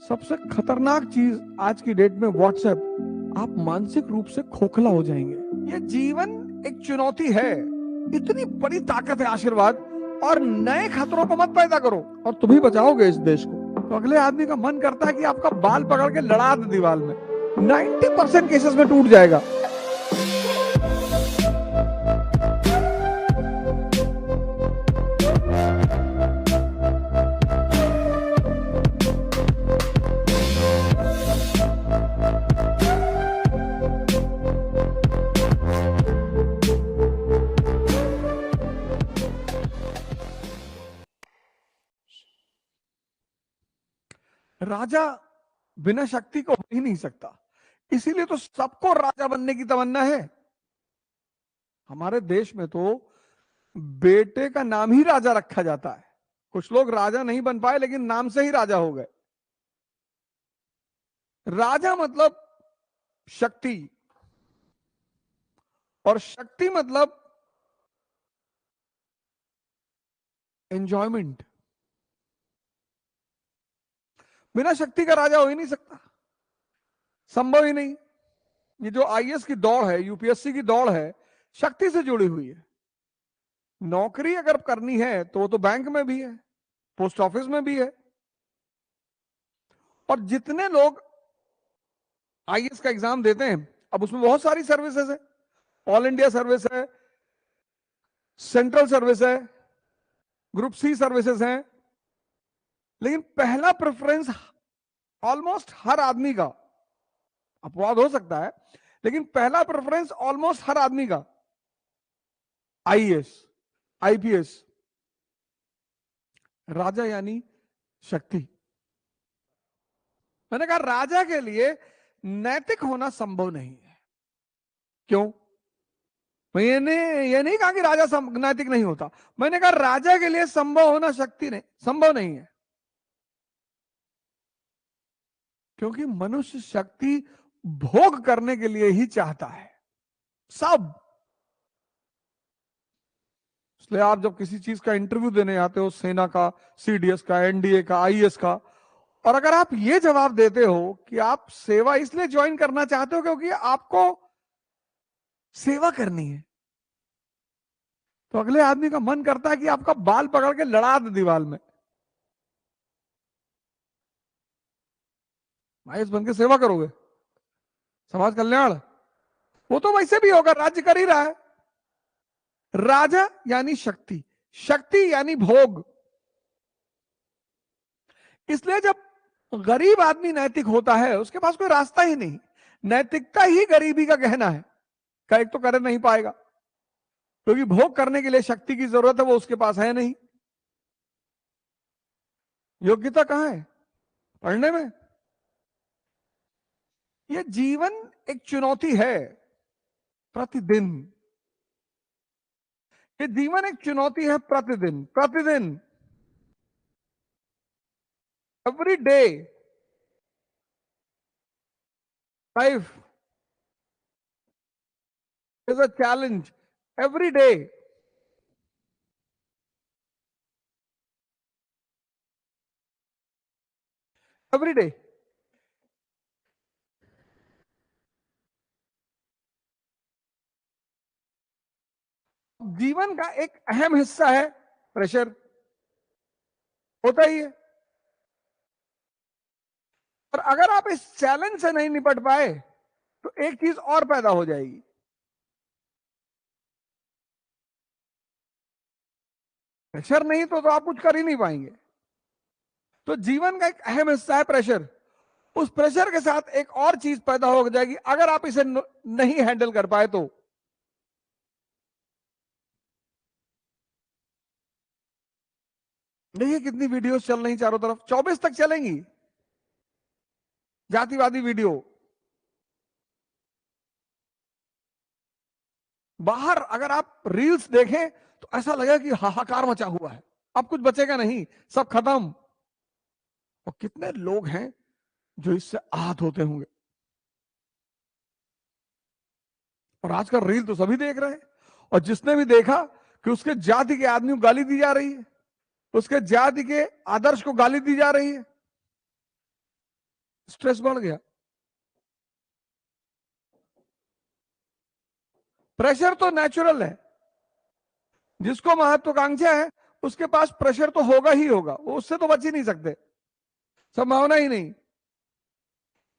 सबसे खतरनाक चीज आज की डेट में व्हाट्सएप। आप मानसिक रूप से खोखला हो जाएंगे। ये जीवन एक चुनौती है, इतनी बड़ी ताकत है आशीर्वाद, और नए खतरों को मत पैदा करो और तुम ही बचाओगे इस देश को। तो अगले आदमी का मन करता है कि आपका बाल पकड़ के लड़ा दे दीवार में। 90% केसेस में टूट जाएगा। राजा बिना शक्ति को हो ही नहीं सकता, इसीलिए तो सबको राजा बनने की तमन्ना है। हमारे देश में तो बेटे का नाम ही राजा रखा जाता है। कुछ लोग राजा नहीं बन पाए लेकिन नाम से ही राजा हो गए। राजा मतलब शक्ति, और शक्ति मतलब एंजॉयमेंट। बिना शक्ति का राजा हो ही नहीं सकता, संभव ही नहीं। ये जो आईएएस की दौड़ है, यूपीएससी की दौड़ है, शक्ति से जुड़ी हुई है। नौकरी अगर करनी है तो वो तो बैंक में भी है, पोस्ट ऑफिस में भी है। और जितने लोग आईएएस का एग्जाम देते हैं, अब उसमें बहुत सारी सर्विसेज है। ऑल इंडिया सर्विस है, सेंट्रल सर्विस है, ग्रुप सी सर्विसेज हैं, लेकिन पहला प्रेफरेंस ऑलमोस्ट हर आदमी का, अपवाद हो सकता है, लेकिन पहला प्रेफरेंस ऑलमोस्ट हर आदमी का आईएएस, आईपीएस। राजा यानी शक्ति। मैंने कहा राजा के लिए नैतिक होना संभव नहीं है। क्यों? मैंने ये नहीं कहा कि राजा नैतिक नहीं होता, मैंने कहा राजा के लिए संभव होना शक्ति नहीं, संभव नहीं है। क्योंकि मनुष्य शक्ति भोग करने के लिए ही चाहता है, सब। इसलिए आप जब किसी चीज का इंटरव्यू देने आते हो, सेना का, सीडीएस का, एनडीए का, आईएएस का, और अगर आप ये जवाब देते हो कि आप सेवा इसलिए ज्वाइन करना चाहते हो क्योंकि आपको सेवा करनी है, तो अगले आदमी का मन करता है कि आपका बाल पकड़ के लड़ा दे दीवार में। आईएएस बन के सेवा करोगे, समाज कल्याण, वो तो वैसे भी होगा, राज्य कर ही रहा है। राजा यानी शक्ति, शक्ति यानी भोग। इसलिए जब गरीब आदमी नैतिक होता है, उसके पास कोई रास्ता ही नहीं। नैतिकता ही गरीबी का गहना है। का एक तो कर नहीं पाएगा क्योंकि भोग करने के लिए शक्ति की जरूरत है, वो उसके पास है नहीं। योग्यता कहां है? पढ़ने में। यह जीवन एक चुनौती है प्रतिदिन। ये जीवन एक चुनौती है प्रतिदिन, प्रतिदिन, every day. Life is a challenge every day. Every day. जीवन का एक अहम हिस्सा है प्रेशर, होता ही है। और अगर आप इस चैलेंज से नहीं निपट पाए तो एक चीज और पैदा हो जाएगी। प्रेशर नहीं तो आप कुछ कर ही नहीं पाएंगे। तो जीवन का एक अहम हिस्सा है प्रेशर। उस प्रेशर के साथ एक और चीज पैदा हो जाएगी अगर आप इसे नहीं हैंडल कर पाए तो। देखिए कितनी वीडियोस चल रही चारों तरफ, 24 तक चलेंगी, जातिवादी वीडियो। बाहर अगर आप रील्स देखें तो ऐसा लगेगा कि हाहाकार मचा हुआ है, अब कुछ बचेगा नहीं, सब खत्म। और कितने लोग हैं जो इससे आहत होते होंगे। और आजकल रील तो सभी देख रहे हैं, और जिसने भी देखा कि उसके जाति के आदमी को गाली दी जा रही है, उसके जाति के आदर्श को गाली दी जा रही है, स्ट्रेस बढ़ गया। प्रेशर तो नेचुरल है, जिसको महत्वाकांक्षा है उसके पास प्रेशर तो होगा ही होगा, वो उससे तो बच ही नहीं सकते, संभावना ही नहीं।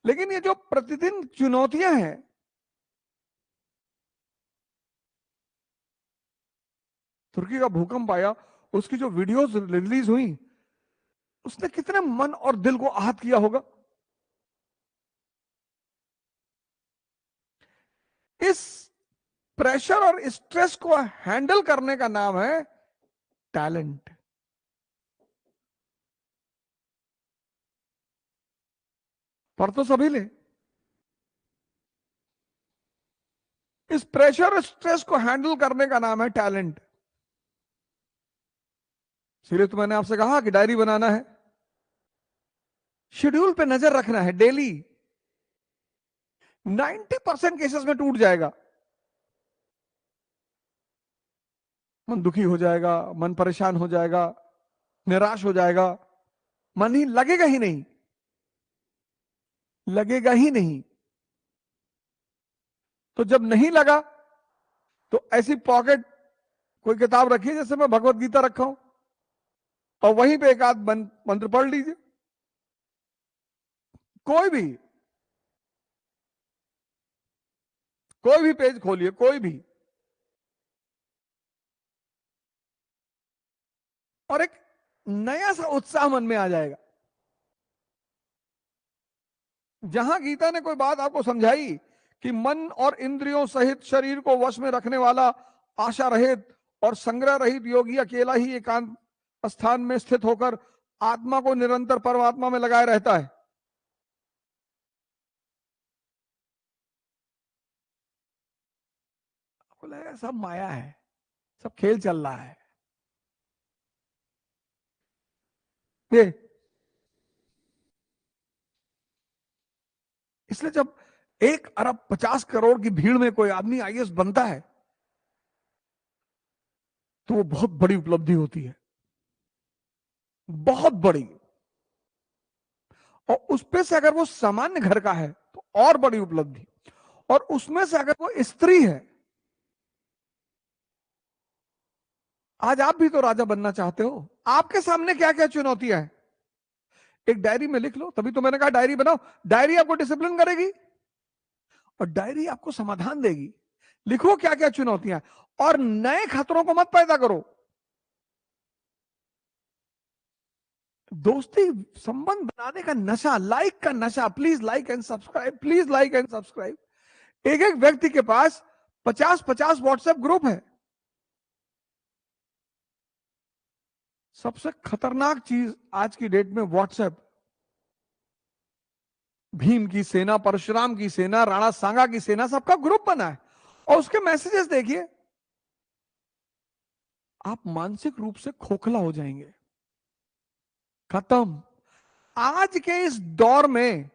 लेकिन ये जो प्रतिदिन चुनौतियां हैं, तुर्की का भूकंप आया, उसकी जो वीडियोस रिलीज हुई, उसने कितने मन और दिल को आहत किया होगा। इस प्रेशर और स्ट्रेस को हैंडल करने का नाम है टैलेंट। पर तो सभी ले, इस प्रेशर और स्ट्रेस को हैंडल करने का नाम है टैलेंट। इसलिए तो मैंने आपसे कहा कि डायरी बनाना है, शेड्यूल पे नजर रखना है डेली। 90% केसेस में टूट जाएगा, मन दुखी हो जाएगा, मन परेशान हो जाएगा, निराश हो जाएगा, मन ही लगेगा ही नहीं, लगेगा ही नहीं। तो जब नहीं लगा तो ऐसी पॉकेट कोई किताब रखिए, जैसे मैं भगवत गीता रखा हूं, और वहीं पे एक आध मंत्र पढ़ लीजिए, कोई भी, कोई भी पेज खोलिए, कोई भी, और एक नया सा उत्साह मन में आ जाएगा। जहां गीता ने कोई बात आपको समझाई कि मन और इंद्रियों सहित शरीर को वश में रखने वाला आशा रहित और संग्रह रहित योगी अकेला ही एकांत स्थान में स्थित होकर आत्मा को निरंतर परमात्मा में लगाए रहता है। आपको लगेगा सब माया है, सब खेल चल रहा है। ये इसलिए जब 1 अरब 50 करोड़ की भीड़ में कोई आदमी आईएएस बनता है, तो वो बहुत बड़ी उपलब्धि होती है, बहुत बड़ी। और उसपे से अगर वो सामान्य घर का है तो और बड़ी उपलब्धि, और उसमें से अगर वो स्त्री है, आज आप भी तो राजा बनना चाहते हो, आपके सामने क्या क्या चुनौतियां हैं, एक डायरी में लिख लो। तभी तो मैंने कहा डायरी बनाओ। डायरी आपको डिसिप्लिन करेगी और डायरी आपको समाधान देगी। लिखो क्या क्या चुनौतियां, और नए खतरों को मत पैदा करो। दोस्ती संबंध बनाने का नशा, लाइक का नशा, please like and subscribe, please like and subscribe. एक एक व्यक्ति के पास 50-50 व्हाट्सएप ग्रुप है। सबसे खतरनाक चीज आज की डेट में व्हाट्सएप। भीम की सेना, परशुराम की सेना, राणा सांगा की सेना, सबका ग्रुप बना है, और उसके मैसेजेस देखिए, आप मानसिक रूप से खोखला हो जाएंगे। खत्म। आज के इस दौर में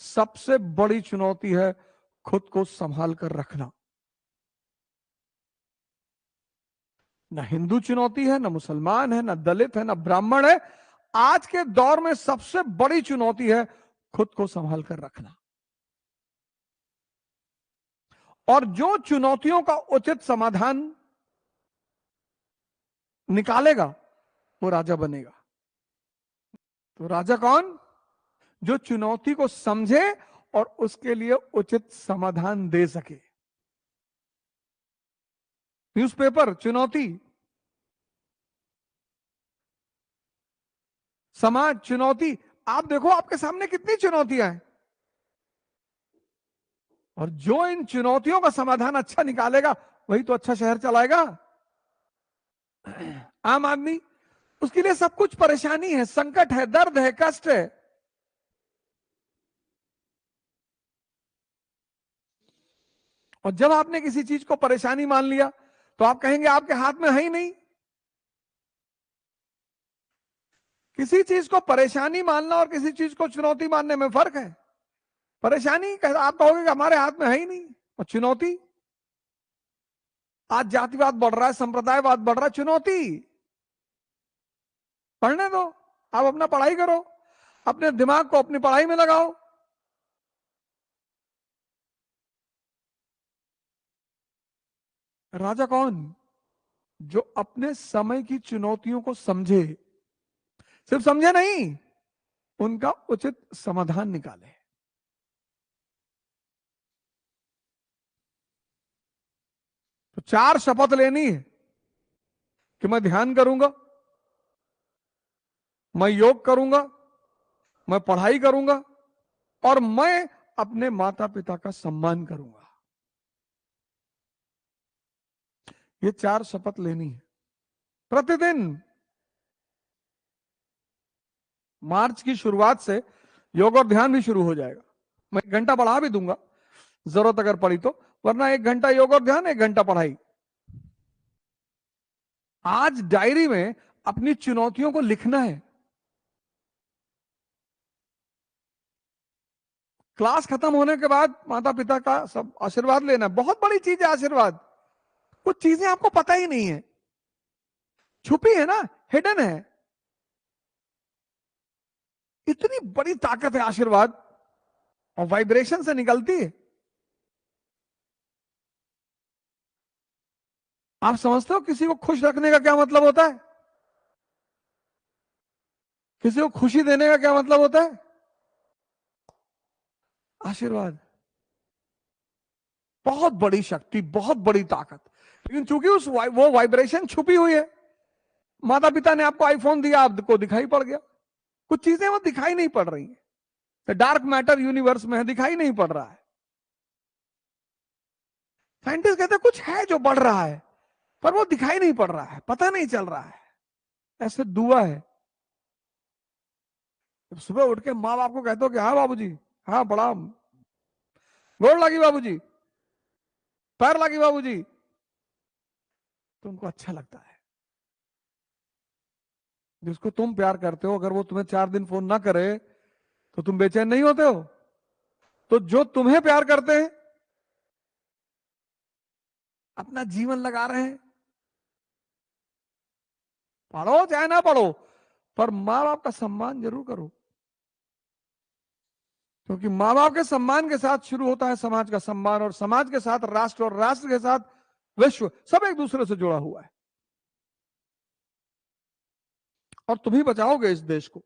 सबसे बड़ी चुनौती है खुद को संभाल कर रखना। ना हिंदू चुनौती है, ना मुसलमान है, ना दलित है, ना ब्राह्मण है। आज के दौर में सबसे बड़ी चुनौती है खुद को संभाल कर रखना। और जो चुनौतियों का उचित समाधान निकालेगा वो राजा बनेगा। तो राजा कौन? जो चुनौती को समझे और उसके लिए उचित समाधान दे सके। न्यूज़पेपर चुनौती, समाज चुनौती। आप देखो आपके सामने कितनी चुनौतियां हैं, और जो इन चुनौतियों का समाधान अच्छा निकालेगा वही तो अच्छा शहर चलाएगा। आम आदमी, उसके लिए सब कुछ परेशानी है, संकट है, दर्द है, कष्ट है। और जब आपने किसी चीज को परेशानी मान लिया तो आप कहेंगे आपके हाथ में है ही नहीं। किसी चीज को परेशानी मानना और किसी चीज को चुनौती मानने में फर्क है। परेशानी आप कहोगे कि हमारे हाथ में है ही नहीं, और चुनौती, आज जातिवाद बढ़ रहा है, संप्रदायवाद बढ़ रहा है, चुनौती। पढ़ने दो, आप अपना पढ़ाई करो। अपने दिमाग को अपनी पढ़ाई में लगाओ। राजा कौन? जो अपने समय की चुनौतियों को समझे, सिर्फ समझे नहीं, उनका उचित समाधान निकाले। तो 4 शपथ लेनी है कि मैं ध्यान करूंगा, मैं योग करूंगा, मैं पढ़ाई करूंगा, और मैं अपने माता पिता का सम्मान करूंगा। ये 4 शपथ लेनी है प्रतिदिन। मार्च की शुरुआत से योग और ध्यान भी शुरू हो जाएगा। मैं 1 घंटा बढ़ा भी दूंगा जरूरत अगर पड़ी तो, वरना 1 घंटा योग और ध्यान, 1 घंटा पढ़ाई। आज डायरी में अपनी चुनौतियों को लिखना है। क्लास खत्म होने के बाद माता पिता का सब आशीर्वाद लेना, बहुत बड़ी चीज है आशीर्वाद। कुछ चीजें आपको पता ही नहीं है, छुपी है ना, हिडन है। इतनी बड़ी ताकत है आशीर्वाद, और वाइब्रेशन से निकलती है। आप समझते हो किसी को खुश रखने का क्या मतलब होता है? किसी को खुशी देने का क्या मतलब होता है? आशीर्वाद। बहुत बड़ी शक्ति, बहुत बड़ी ताकत। लेकिन चूंकि वो वाइब्रेशन छुपी हुई है। माता पिता ने आपको आईफोन दिया, आपको दिखाई पड़ गया। कुछ चीजें वो दिखाई नहीं पड़ रही है, तो डार्क मैटर यूनिवर्स में है, दिखाई नहीं पड़ रहा है। साइंटिस्ट कहते हैं कुछ है जो बढ़ रहा है, पर वो दिखाई नहीं पड़ रहा है, पता नहीं चल रहा है। ऐसे दुआ है। जब सुबह उठ के माँ बाप को कहते हो कि हाँ बाबूजी, हाँ प्रणाम, गोड़ लगी बाबूजी, पैर लगी बाबूजी, तो उनको अच्छा लगता है। जिसको तुम प्यार करते हो, अगर वो तुम्हें 4 दिन फोन ना करे तो तुम बेचैन नहीं होते हो? तो जो तुम्हें प्यार करते हैं, अपना जीवन लगा रहे हैं, पढ़ो चाहे ना पढ़ो, पर माँ बाप का सम्मान जरूर करो। क्योंकि माँ बाप के सम्मान के साथ शुरू होता है समाज का सम्मान, और समाज के साथ राष्ट्र, और राष्ट्र के साथ विश्व, सब एक दूसरे से जुड़ा हुआ है। और तुम ही बचाओगे इस देश को।